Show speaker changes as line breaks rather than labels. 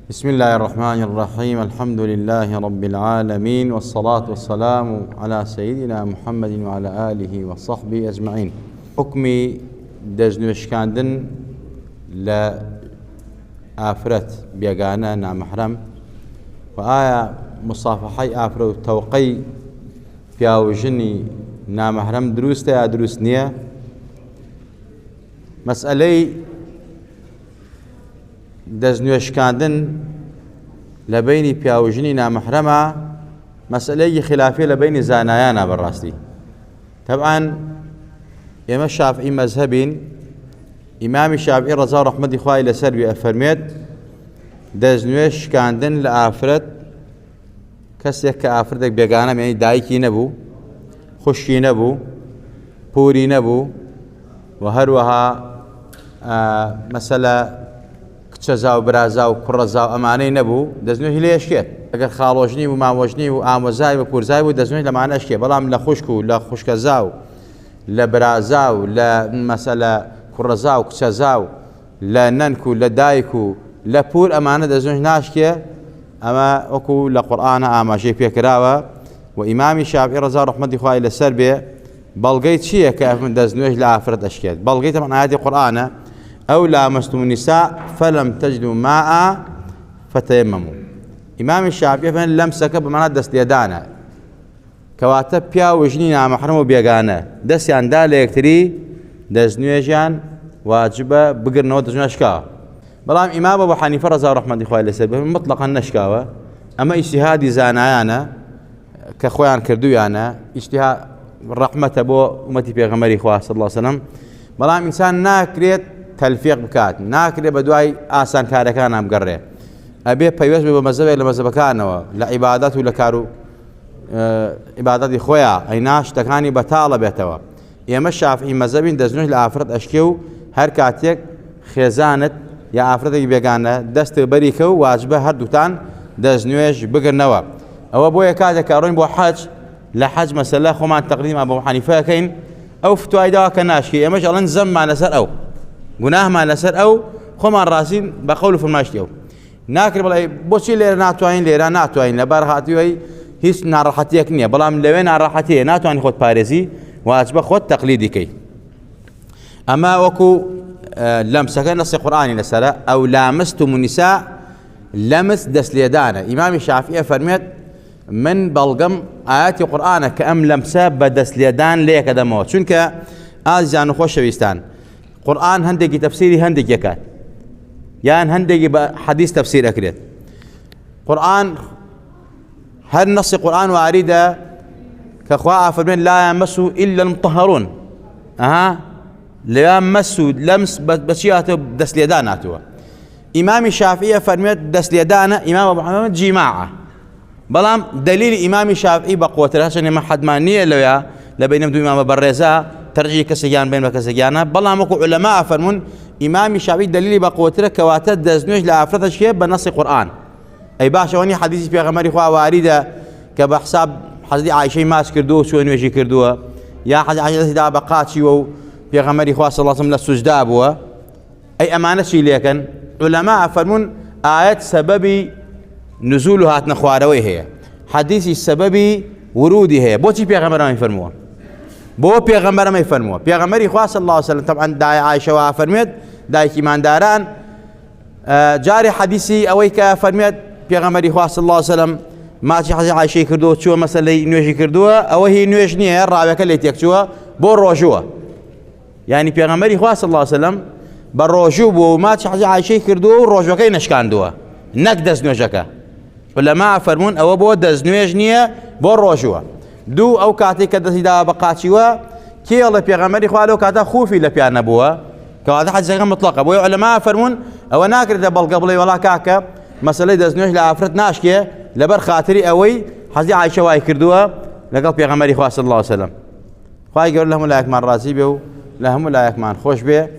بسم الله الرحمن الرحيم. الحمد لله رب العالمين، والصلاة والسلام على سيدنا محمد وعلى آله وصحبه أجمعين. حكمي دجنوشكاندن لا آفرت بيقانا نامحرم، وآية مصافحي آفرت توقي بياوجني نامحرم دروست يا دروس نية. مسألة دەستنوێشکاندن لە بینی پیاوژنی نامەحرەمە مەسئلەیەکی خلافیە لە بینی زانایانە. بەڕاستی طبعاً ئێمە شافعی مەذهبین. ئیمامی شافعی ڕەزا و ڕەحمەتی خوای لەسەر بێ ئەفەرمێت دەستنوێشکاندن لە ئافرەت کەسێک کە ئافرەتێک بێگانە، یعنی دایکی نەبوو، خوشکی نەبوو، پووری نەبوو، و هەروەها مەسەلە کچەزا و برازا و کوڕەزا و ئەمانەی نەبوو، دەستنوێژی لێ ئەشکێت. ئەگەر خاڵۆژنی و مامۆژنی و ئامۆزای و پورزای بوو دەستنوێژ لەمانە ئەشکێ. بەڵام لە خوشک و لە خوشکەزا و لە برازا و لە مەسەلە کوڕەزا و کچەزا و لە نەنک و لە دایک و لە پور ئەمانە دەستنوێژ ناشکێ. ئەمە وەکو لە قورئانە ئاماژەی پێکراوە. و ئیمامی شافعی ڕەزا و ڕەحمەتی خوای لەسەر بێ بەڵگەی چییە کە دەستنوێژ لە ئافرەت ئەشکێت؟ بەڵگەی تەمەن ئاەتی قورئانە: أو لامستم النساء فلم تجدوا ماء فتيمموا. إمام الشافعي فإن لمسك بمعنى دست يدانا كواتب بيا وجني نامحرم وبيجانا دست يندا ليكتري دزنيجان واجبة بقر نود دزناشكا. بلام إمام أبو حنيفة رضي رحمة الله عليه مطلقا نشكاوة. أما اجتهادي زانايانا كخوان كردويانا اجتهاد رحمة أبو أمتي بيغمري خواه صلى الله عليه وسلم. بلام إنسان ناكريت تلفيق بكات ناكري بدواي آسان كاركان أم قرر أبي بيوس بمزبة لمزبكانه لعبادات ولا كارو عبادات خويا أيناش تكاني بطالة بيتوا. يا الشافعي مذهبين دزنوش لآفرد أشكيو هر كاتيك خزانة يا آفرد بيجانا دست بريكو واجبه هر دوتان دزنوش بقر نوا. أو بويا كاتك كارون بو حج لحج مسألة خمان تقديم أبو حنيفة كين أو فتوى دا كناشكي يا مش الله نزم مع نسر أو گناه ما لسر أو خمان راسين بقوله في الماشي أو ناكر بلا بوشي لير ناتوين لير ناتوين لبارهاتي وي هيس نارحتي كنيه بلام لوين نارحتي ناتوين خود باريزي واجب خود تقليدي كي. أما وكو لمسك نص قرآني لسر أو لامستم النساء لمس دس ليدانا. إمام الشافعي فرميت من بلغم آيات القرآن كأم لمسة بدس ليدان ليك دموت شنك آزيان خوش ويستان قرآن هندقي تفسيري هندقي يكاد يعني هندقي حديث تفسير أكريت قرآن هل نص قرآن وعريدة كأخواء فرمين لا يمسوا إلا المطهرون. لا يمسوا لمس بشيئة دس ليداناتوا. إمام الشافعي فرميت دس ليدانا إمام أبو محمد جماعة. بلام دليل إمام الشافعي بقوة الحسن ما حد مانية لويا لبين بدو إمام برزا ترجي كسجان بين كسجانا. بلام وكو علماء فرمون إمام الشافعي دليل بقوة كواتت دزنوش لأفراد الشيء بنص القرآن. أي باشا وني حديث في غمري خوا واردة كبحساب حديث عائشة ماس كردوه شو نوجي كردوه يا حديث عائشة دا بقاتشي و في غمري خوا صلى الله عليه وسلم للسجدة أبوه. أي أمانة شيء لكن علماء فرمون آيات سبب نزولها تنخواروي هي حديث السبب ورودي هي بوتي في غمرة ما يفرموه بو پیغمبر ما يفرموه. پیغمبر خدا صلى الله عليه وسلم طبعا داي عائشة وفرميت داي كمان داران جاري حديثي اويك فرميت پیغمبر خدا صلى الله عليه وسلم ما شي حاجه عائشة كردو شو مثلا نوجي كردو او هي نوجنيه الرابع كلي تكشوا بو روجوا يعني پیغمبر خدا صلى الله عليه وسلم بالروجو بو ما شي حاجه عائشة كردو روجو كاين اشكاندو نقدس نوجكا علماء فرمون او بو دز نوجنيه بو روجوا دو او كاتي كدسي دا بقاتشوا كي الله بيغمري خوالو كاتا خوفي لبيان نبوه كواذا حد زي مطلقه بو علماء فرمون او ناكر دبل قبلي ولا كاكا مساله دزنوش لافرت ناشكي لبر خاطري اوي حزي عايشه واي كردوها لقل بيغمري خوا صلى الله عليه وسلم خواي يقول لهم لا يكمان راسي بيو لهم لا يكمان خوش بيه